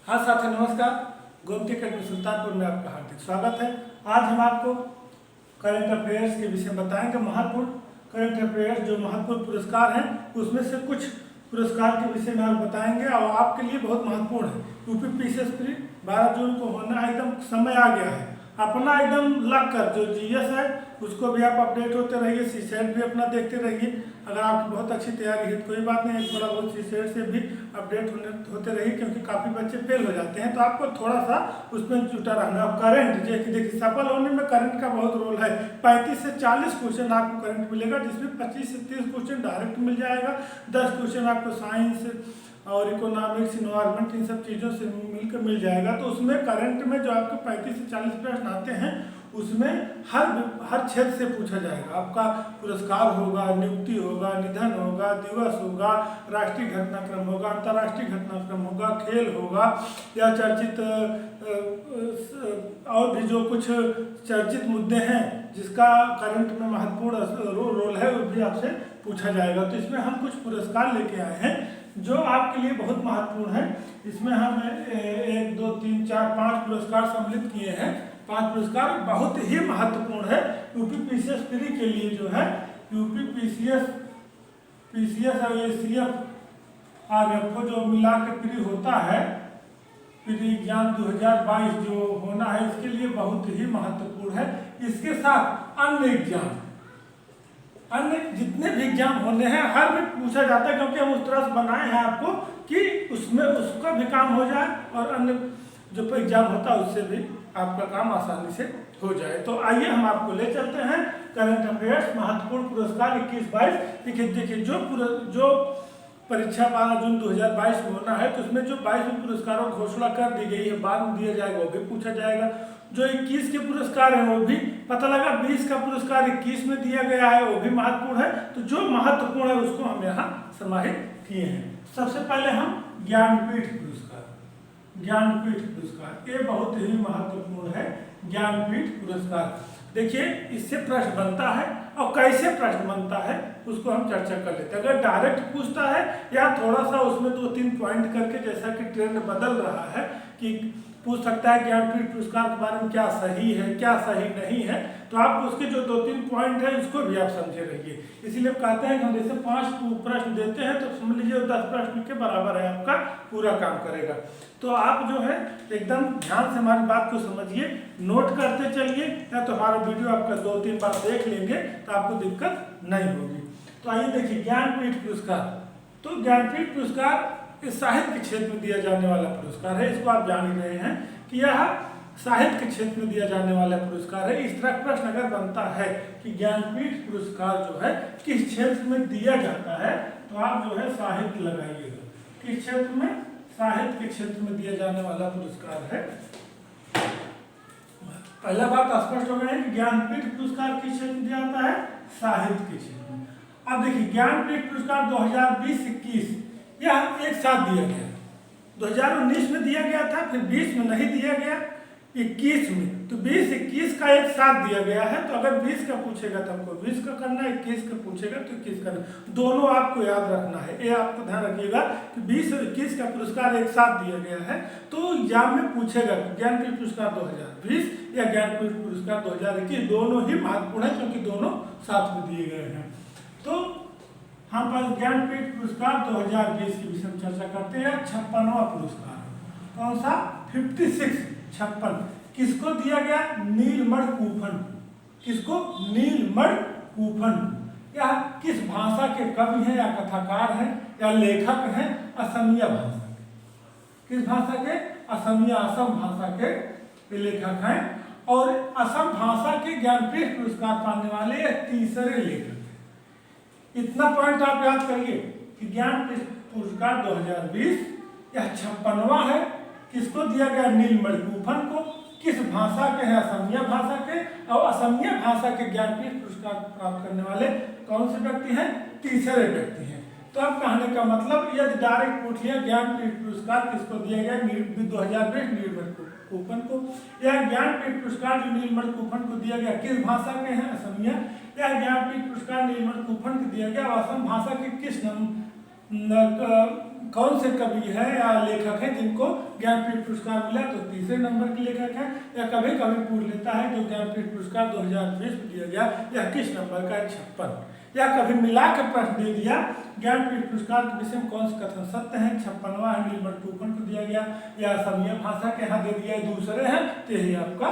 हाँ साथियों नमस्कार। गोमती अकेडमी सुल्तानपुर में आपका हार्दिक स्वागत है। आज हम आपको करंट अफेयर्स के विषय में बताएंगे। महत्वपूर्ण करंट अफेयर्स जो महत्वपूर्ण पुरस्कार हैं उसमें से कुछ पुरस्कार के विषय में आप बताएंगे और आपके लिए बहुत महत्वपूर्ण है। यूपी पीसीएस प्री 12 जून को होना है, एकदम समय आ गया है। अपना एकदम लग कर जो जीएस है उसको भी आप अपडेट होते रहिए, सीसेट भी अपना देखते रहिए। अगर आपकी बहुत अच्छी तैयारी है तो कोई बात नहीं, थोड़ा बहुत सीसेट से भी अपडेट होते रहिए, क्योंकि काफ़ी बच्चे फेल हो जाते हैं तो आपको थोड़ा सा उसमें जुटा रहना। अब करंट देखिए सफल होने में करंट का बहुत रोल है। 35 से 40 क्वेश्चन आपको करंट मिलेगा, जिसमें 25 से 30 क्वेश्चन डायरेक्ट मिल जाएगा। 10 क्वेश्चन आपको साइंस और इकोनॉमिक्स, इन्वायरमेंट, इन सब चीज़ों से मिलकर मिल जाएगा। तो उसमें करंट में जो आपके 35 से 40 प्रश्न आते हैं उसमें हर क्षेत्र से पूछा जाएगा। आपका पुरस्कार होगा, नियुक्ति होगा, निधन होगा, दिवस होगा, राष्ट्रीय घटनाक्रम होगा, अंतर्राष्ट्रीय घटनाक्रम होगा, खेल होगा या चर्चित और भी जो कुछ चर्चित मुद्दे हैं जिसका करंट में महत्वपूर्ण रोल है वो भी आपसे पूछा जाएगा। तो इसमें हम कुछ पुरस्कार लेके आए हैं जो आपके लिए बहुत महत्वपूर्ण है। इसमें हम 1 2 3 4 5 पुरस्कार सम्मिलित किए हैं। 5 पुरस्कार बहुत ही महत्वपूर्ण है यूपी पीसीएस प्री के लिए। जो है यूपी पीसीएस और एसीएफ आरएफओ जो मिला के प्री होता है, प्री एग्जाम 2022 जो होना है, इसके लिए बहुत ही महत्वपूर्ण है। इसके साथ अन्य एग्जाम, अन्य जितने भी एग्जाम होने हैं हर में पूछा जाता है, क्योंकि हम उस तरह से बनाए हैं आपको कि उसमें उसका भी काम हो जाए और अन्य जो एग्जाम होता है उससे भी आपका काम आसानी से हो जाए। तो आइए हम आपको ले चलते हैं करंट अफेयर्स महत्वपूर्ण पुरस्कार 21-22। देखिए जो परीक्षा 12 जून 2022 में होना है तो उसमें जो 22 पुरस्कारों की घोषणा कर दी गई है, बाद में दिया जाएगा, वो भी पूछा जाएगा। जो 21 के पुरस्कार हैं वो भी पता लगा, 20 का पुरस्कार 21 में दिया गया है, वो भी महत्वपूर्ण है। तो जो महत्वपूर्ण है उसको हम यहाँ समाहित किए हैं। सबसे पहले हम ज्ञानपीठ पुरस्कार, ये बहुत ही महत्वपूर्ण है। ज्ञानपीठ पुरस्कार देखिए इससे प्रश्न बनता है और कैसे प्रश्न बनता है उसको हम चर्चा कर लेते हैं। अगर डायरेक्ट पूछता है या थोड़ा सा उसमें 2-3 पॉइंट करके, जैसा कि ट्रेंड बदल रहा है कि पूछ सकता है ज्ञानपीठ पुरस्कार के बारे में क्या सही है क्या सही नहीं है, तो आप उसके जो 2-3 पॉइंट है उसको भी आप समझे रहिए। इसीलिए कहते हैं कि हम जैसे 5 प्रश्न देते हैं तो समझ लीजिए 10 प्रश्न के बराबर है, आपका पूरा काम करेगा। तो आप जो है एकदम ध्यान से हमारी बात को समझिए, नोट करते चलिए, या तो हमारा वीडियो आपका 2-3 बार देख लेंगे तो आपको दिक्कत नहीं होगी। तो आइए देखिए ज्ञानपीठ पुरस्कार। तो ज्ञानपीठ पुरस्कार इस साहित्य के क्षेत्र में दिया जाने वाला पुरस्कार है। इसको आप जान ही रहे हैं कि यह साहित्य के क्षेत्र में दिया जाने वाला पुरस्कार है। इस तरह प्रश्न अगर बनता है कि ज्ञानपीठ पुरस्कार जो है किस क्षेत्र में दिया जाता है, तो आप जो है साहित्य लगाइएगा। किस क्षेत्र में? साहित्य के क्षेत्र में दिया जाने वाला पुरस्कार है। पहला बात स्पष्ट हो गया है कि ज्ञानपीठ पुरस्कार किस क्षेत्र में दिया जाता है? साहित्य के क्षेत्र में। अब देखिए ज्ञानपीठ पुरस्कार 2020-21 यह एक साथ दिया गया। 2019 में दिया गया था, फिर 20 में नहीं दिया गया, 21 में। तो 20-21 का एक साथ दिया गया है। तो अगर 20 का पूछेगा तो हमको 20 का करना है, 21 का पूछेगा तो 21 करना है। दोनों आपको याद रखना है, ये आपको ध्यान रखिएगा कि 20 और 21 का पुरस्कार एक साथ दिया गया है। तो एग्जाम में पूछेगा ज्ञानपीठ पुरस्कार 2020 या ज्ञानपीठ पुरस्कार 2021, दोनों ही महत्वपूर्ण है क्योंकि दोनों साथ में दिए गए हैं। तो हम पास ज्ञानपीठ पुरस्कार 2020 के विषय में चर्चा करते हैं। 56वां पुरस्कार, कौन सा? 56 किसको दिया गया? नीलमणि कूपन। किसको? नीलमणि कूपन। या किस भाषा के कवि हैं या कथाकार हैं या लेखक हैं? असमिया भाषा के। किस भाषा के? असमिया, असम भाषा के लेखक हैं। और असम भाषा के ज्ञानपीठ पुरस्कार पाने वाले तीसरे लेखक। इतना पॉइंट आप याद करिए कि ज्ञानपीठ पुरस्कार 2020 यह 56वां है। किसको दिया गया? नीलमणि कूपन को। किस भाषा के हैं? असमिया भाषा के। और असमिया भाषा के ज्ञानपीठ पुरस्कार प्राप्त करने वाले कौन से व्यक्ति हैं? तीसरे व्यक्ति हैं। तो अब कहने का मतलब यदि डायरेक्ट पूछ लिया ज्ञानपीठ पुरस्कार किसको दिया गया 2020 नीलमणि कूपन को, या ज्ञानपीठ पुरस्कार जो नीलमणि कूपन को दिया गया किस भाषा के हैं? असमिया। या ज्ञानपीठ पुरस्कार नीलमणि कूपन को दिया गया असम भाषा के किस कौन से कवि है या लेखक है जिनको ज्ञानपीठ पुरस्कार मिला, तो तीसरे नंबर के लेखक है। या कभी कभी पूछ लेता है जो ज्ञानपीठ पुरस्कार 2020 में दिया गया यह किस नंबर का है, 56। या कभी मिला के प्रश्न दे दिया ज्ञानपीठ पुरस्कार के विषय में कौन से कथन सत्य है, 56वां है, नीलमणि टूफन को दिया गया। या असमिया भाषा के यहाँ दे दिया दूसरे हैं, तो यही आपका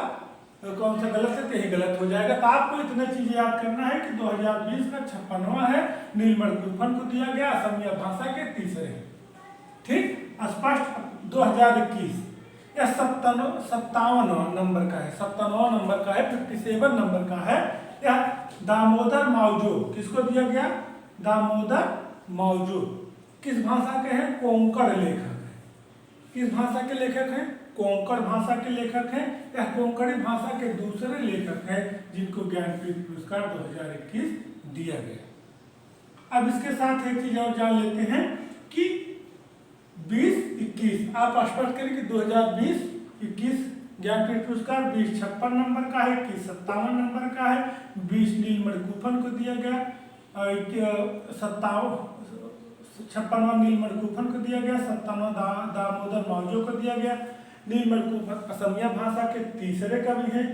कौन सा गलत है, तो यही गलत हो जाएगा। तो आपको इतने चीजें याद करना है कि 2020 का 56वां है, नीलमणि टूफन को दिया गया, असमिया भाषा के तीसरे हैं। ठीक स्पष्ट। 2021 या 57 नंबर का है, 57वां नंबर का है, 57 नंबर का है। या दामोदर मावजो किसको दिया गया, दामोदर मावजो किस भाषा के हैं, कोंकण लेखक है। किस भाषा के लेखक हैं, कोंकण भाषा के लेखक हैं। या कोंकणी भाषा के दूसरे लेखक हैं जिनको ज्ञानपीठ पुरस्कार 2021 दिया गया। अब इसके साथ एक चीज और जान लेते हैं कि 20-21 आप स्पष्ट करें कि 2020-21 ज्ञानपीठ पुरस्कार 20 56 नंबर का है, 21 57 नंबर का है। 20 नीलमणि टूफन को दिया गया, 56वां नीलमणि टूफन को दिया गया, 57वां दामोदर मावजो को दिया गया। नीलमणि टूफन असमिया भाषा के तीसरे कवि हैं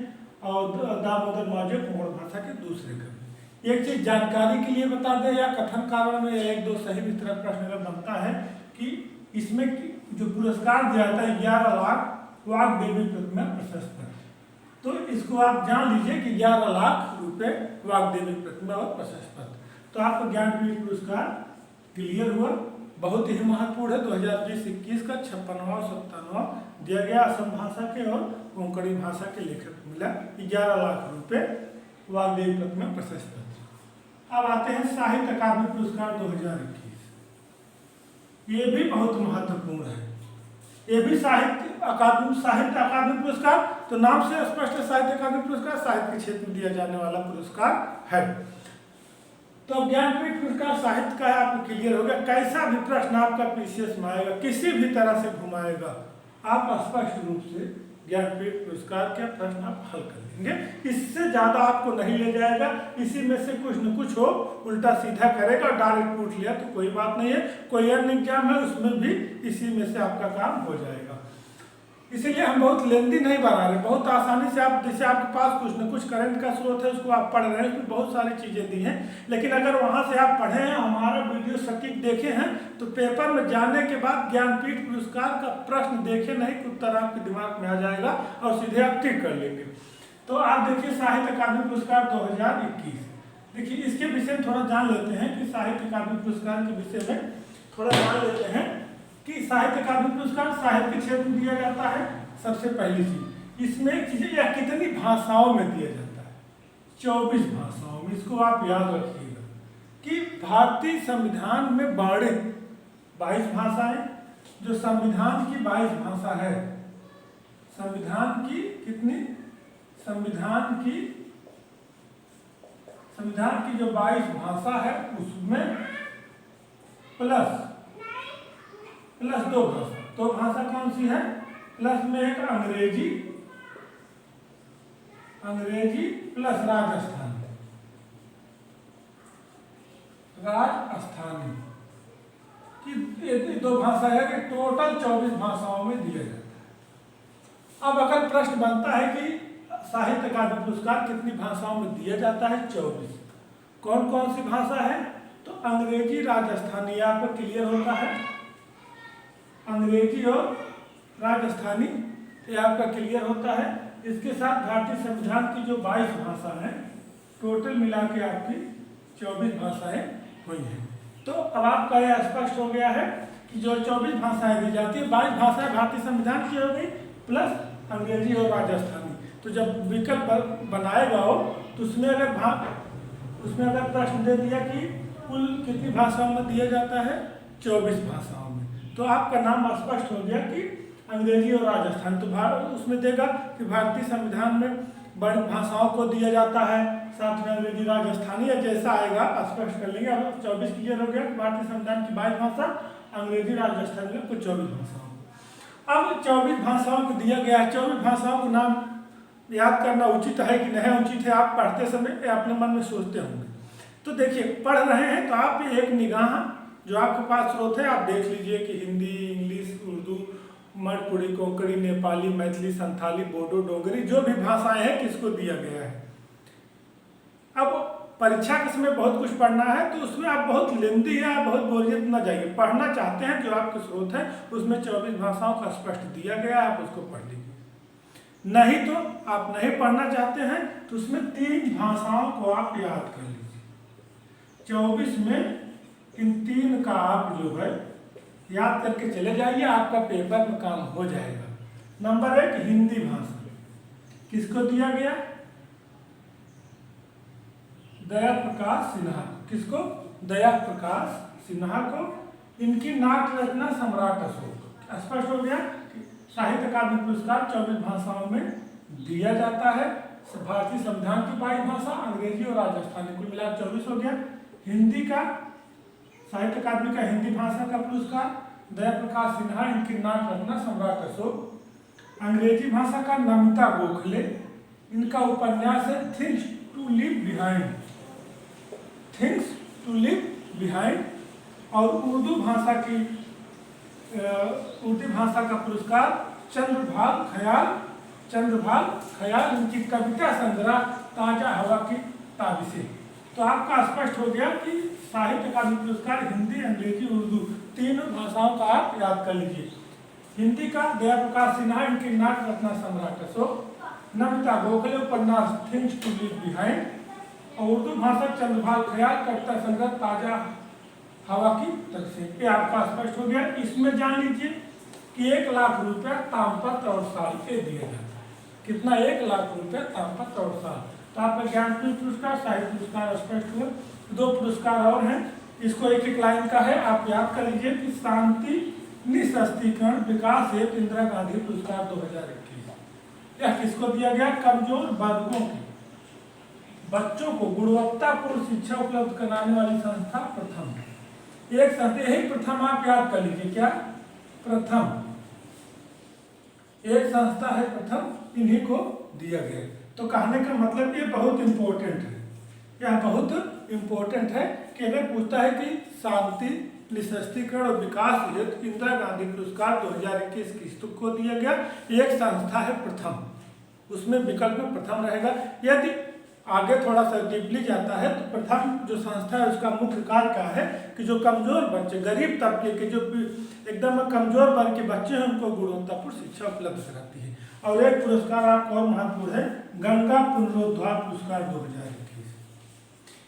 और दामोदर मावजो कोंकण भाषा के दूसरे कवि। एक चीज जानकारी के लिए बता दें या कथन कारण में एक दो सही इस तरह प्रश्न अगर बनता है कि इसमें जो पुरस्कार दिया जाता है 11 लाख वाग्देवी प्रतिमा प्रशस्त है, तो इसको आप जान लीजिए कि 11 लाख रुपए वाग्देवी प्रतिमा और प्रशस्त। तो आपको ज्ञानपीठ पुरस्कार क्लियर हुआ, बहुत ही महत्वपूर्ण है। 2020-21 का 56वां 57वां दिया गया, असम भाषा के और कोंकणी भाषा के लेखक को मिला 11 लाख रुपए वाग्देवी प्रतिमा प्रशस्त। अब आते हैं साहित्य अकादमी पुरस्कार 2021। ये भी बहुत महत्वपूर्ण है, ये भी साहित्य अकादमी पुरस्कार। तो नाम से स्पष्ट है, साहित्य अकादमी पुरस्कार साहित्य के क्षेत्र में दिया जाने वाला पुरस्कार है। तो ज्ञानपीठ पुरस्कार साहित्य का है, आपको क्लियर हो गया। कैसा भी प्रश्न आपका पीसीएस में आएगा, किसी भी तरह से घुमाएगा, आप स्पष्ट रूप से ज्ञानपीठ पुरस्कार के प्रश्न आप हल कर लेंगे। इससे ज्यादा आपको नहीं ले जाएगा, इसी में से कुछ न कुछ हो उल्टा सीधा करेगा और डायरेक्ट पूछ लिया तो कोई बात नहीं है। कोई अन्य एग्जाम है उसमें भी इसी में से आपका काम हो जाएगा। इसीलिए हम बहुत लेंदी नहीं बना रहे, बहुत आसानी से आप, जैसे आपके पास कुछ न कुछ करंट का स्रोत है उसको आप पढ़ रहे हैं, उसमें बहुत सारी चीज़ें दी हैं। लेकिन अगर वहाँ से आप पढ़े हैं, हमारा वीडियो सटीक देखे हैं, तो पेपर में जाने के बाद ज्ञानपीठ पुरस्कार का प्रश्न देखे नहीं कि उत्तर आपके दिमाग में आ जाएगा और सीधे आप टिक कर लेंगे। तो आप देखिए साहित्य अकादमी पुरस्कार 2021, देखिए इसके विषय में थोड़ा जान लेते हैं कि साहित्य अकादमी पुरस्कार के विषय में थोड़ा जान लेते हैं कि साहित्य अकादमी पुरस्कार साहित्य के क्षेत्र में दिया जाता है। सबसे पहली चीज इसमें चीजें या कितनी भाषाओं में दिया जाता है, 24 भाषाओं में। इसको आप याद रखिएगा कि भारतीय संविधान में 22 भाषाएं, जो संविधान की 22 भाषा है, संविधान की कितनी, संविधान की जो 22 भाषा है उसमें प्लस 2 भाषा। तो भाषा कौन सी है, प्लस में एक अंग्रेजी प्लस राजस्थानी की 2 भाषा है कि टोटल 24 भाषाओं में दिया जाता है। अब अगर प्रश्न बनता है कि साहित्य अकादमी पुरस्कार कितनी भाषाओं में दिया जाता है, 24। कौन कौन सी भाषा है, तो अंग्रेजी राजस्थानी, आपको क्लियर होता है, अंग्रेजी और राजस्थानी ये आपका क्लियर होता है। इसके साथ भारतीय संविधान की जो 22 भाषा है, टोटल मिला के आपकी 24 भाषाएं हुई हैं। तो अब आपका यह स्पष्ट हो गया है कि जो 24 भाषाएं दी जाती है, 22 भाषाएं भारतीय संविधान की हो गई प्लस अंग्रेजी और राजस्थानी। तो जब विकल्प बनाएगा हो तो उसमें अगर प्रश्न दे दिया कि कुल कितनी भाषाओं में दिया जाता है, 24 भाषाओं में, तो आपका नाम स्पष्ट हो गया कि अंग्रेजी और राजस्थान। तो उसमें देगा कि भारतीय संविधान में बड़ी भाषाओं को दिया जाता है, साथ में अंग्रेजी राजस्थानी, या जैसा आएगा स्पष्ट कर लेंगे। अब 24 क्लियर हो गया कि भारतीय संविधान की 22 भाषा, अंग्रेजी राजस्थानी में कुछ 24 भाषाओं। अब 24 भाषाओं को दिया गया है, 24 भाषाओं को नाम याद करना उचित है कि नहीं उचित है, आप पढ़ते समय अपने मन में सोचते होंगे। तो देखिए पढ़ रहे हैं तो आप एक निगाह जो आपके पास स्रोत है आप देख लीजिए कि हिंदी, इंग्लिश, उर्दू, मणिपुरी, कोंकणी, नेपाली, मैथिली, संथाली, बोडो, डोगरी जो भी भाषाएं हैं किसको दिया गया है। अब परीक्षा के समय बहुत कुछ पढ़ना है तो उसमें आप बहुत लेंदी है, आप बहुत बोरियत न जाइए। पढ़ना चाहते हैं जो आपके स्रोत है उसमें 24 भाषाओं का स्पष्ट दिया गया है, आप उसको पढ़ लीजिए। नहीं तो आप नहीं पढ़ना चाहते हैं तो उसमें 3 भाषाओं को आप याद कर लीजिए। 24 में इन 3 का आप जो है याद करके चले जाइए, आपका पेपर में काम हो जाएगा। नंबर 1 हिंदी भाषा किसको दिया गया? दया प्रकाश सिन्हा। किसको? दया प्रकाश सिन्हा को। इनकी नाट्य रचना सम्राट अशोक। स्पष्ट हो गया कि साहित्य अकादमी पुरस्कार 24 भाषाओं में दिया जाता है। भारतीय संविधान की 22 भाषा, अंग्रेजी और राजस्थानी, कुल मिला 24 हो गया। हिंदी का साहित्य अकादमी का हिंदी भाषा का पुरस्कार दया प्रकाश सिन्हा, इनकी नाट्य रचना सम्राट अशोक। अंग्रेजी भाषा का नमिता गोखले, इनका उपन्यास है things to live behind. Things to live behind. और उर्दू भाषा का पुरस्कार चंद्रभाल खयाल, इनकी कविता संग्रह ताजा हवा की ताबिशें। तो आपका स्पष्ट हो गया कि साहित्य अकादमी पुरस्कार हिंदी, अंग्रेजी, उर्दू 3 भाषाओं का आप याद कर लीजिए। हिंदी का दया प्रकाश सिन्हा, इनकी नाट्य रचना सम्राट अशोक। नमिता गोखले, उपन्यास थिंग्स टू लिव बिहाइंड। और उर्दू भाषा चंद्रभाल खयाल, कविता संग्रह ताजा हवा की तरफ। ये आपका स्पष्ट हो गया। इसमें जान लीजिए कि 1 लाख रुपया तामपत्र और साल पे दिया जाता है। कितना? 1 लाख रुपया तामपत्र और साल। तो आपका ज्ञानपीठ पुरस्कार, साहित्य पुरस्कार स्पष्ट हुआ। 2 पुरस्कार और हैं, इसको एक लाइन का है, आप याद कर लीजिए कि शांति निःशस्त्रीकरण विकास हेतु इंदिरा गांधी पुरस्कार 2021। यह किसको दिया गया? कमजोर वर्गों के बच्चों को गुणवत्तापूर्ण शिक्षा उपलब्ध कराने वाली संस्था प्रथम। एक संस्था, यही प्रथम आप याद कर लीजिए। क्या? प्रथम। एक संस्था है प्रथम, इन्हीं को दिया गया। तो कहने का मतलब ये बहुत इंपॉर्टेंट है, यह बहुत इंपॉर्टेंट है कि अगर पूछता है कि शांति निःशस्त्रीकरण और विकास हेतु इंदिरा गांधी पुरस्कार 2021 किसको दिया गया? एक संस्था है प्रथम, उसमें विकल्प में प्रथम रहेगा। यदि आगे थोड़ा सा डीपली जाता है तो प्रथम जो संस्था है उसका मुख्य कार्य क्या है कि जो कमजोर बच्चे, गरीब तबके के, जो एकदम कमजोर वर्ग के बच्चे हैं उनको गुणवत्तापूर्ण शिक्षा उपलब्ध कराती है। और एक पुरस्कार आपको और महत्वपूर्ण है, गंगा पुनरुद्धार पुरस्कार 2021।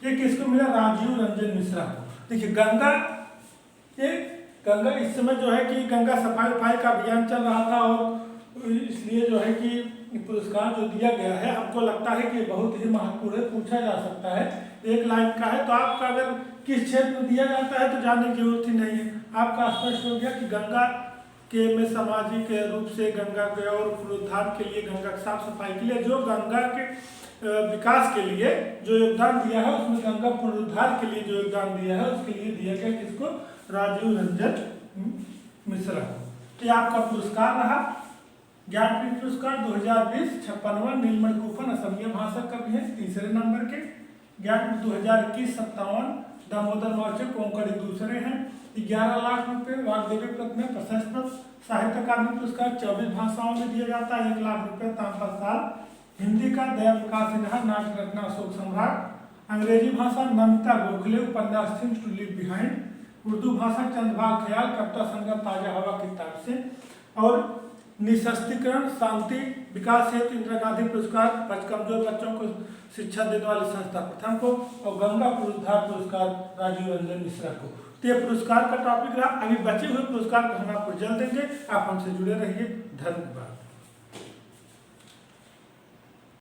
ये किसको मिला? राजीव रंजन मिश्रा को। देखिए गंगा इस समय जो है कि गंगा सफाई का अभियान चल रहा था और इसलिए जो है कि पुरस्कार जो दिया गया है हमको लगता है कि बहुत ही महत्वपूर्ण है, पूछा जा सकता है। 1 लाइन का है तो आपका अगर किस क्षेत्र में दिया जाता है तो जानने की जरूरत ही नहीं है। आपका स्पष्ट हो गया कि गंगा के में सामाजिक रूप से गंगा के और पुनरुद्धार के लिए, गंगा की साफ सफाई के लिए, जो गंगा के विकास के लिए जो योगदान दिया है, उसमें गंगा पुनरुद्धार के लिए जो योगदान दिया है उसके लिए दिया गया किसको? राजीव रंजन मिश्रा को। तो आपका पुरस्कार रहा ज्ञानपीठ पुरस्कार 2020 56वां नीलमणि कूपन असमिया भाषा कवि है 3रे नंबर के। ज्ञानपीठ 2021 57 दामोदर मौर्य कोंकणी 2रे हैं। 11 लाख रुपए वाग्देवी प्रथम प्रशस्ति। साहित्य अकादमी पुरस्कार 24 भाषाओं में दिया जाता है, 1 लाख रुपए तामपत्र साल। हिंदी का दया प्रकाश सिन्हा, नाट्य रचना अशोक सम्राट। अंग्रेजी भाषा नमिता गोखले, उपन्यास things to live behind. Urdu भाषा चंद्रभाल खयाल, कविता संग्रह ताजा हवा की ताबिशें। और निःशस्त्रीकरण शांति विकास हेतु इंदिरा गांधी पुरस्कार कमजोर बच्चों को शिक्षा देने वाली संस्था प्रथम को। और गंगा पुनरुद्धार पुरस्कार राजीव रंजन मिश्रा को। तो ये पुरस्कार का टॉपिक रहा। अभी बचे हुए पुरस्कार को हम आपको जल्द देंगे। आप हमसे जुड़े रहिए। धन्यवाद।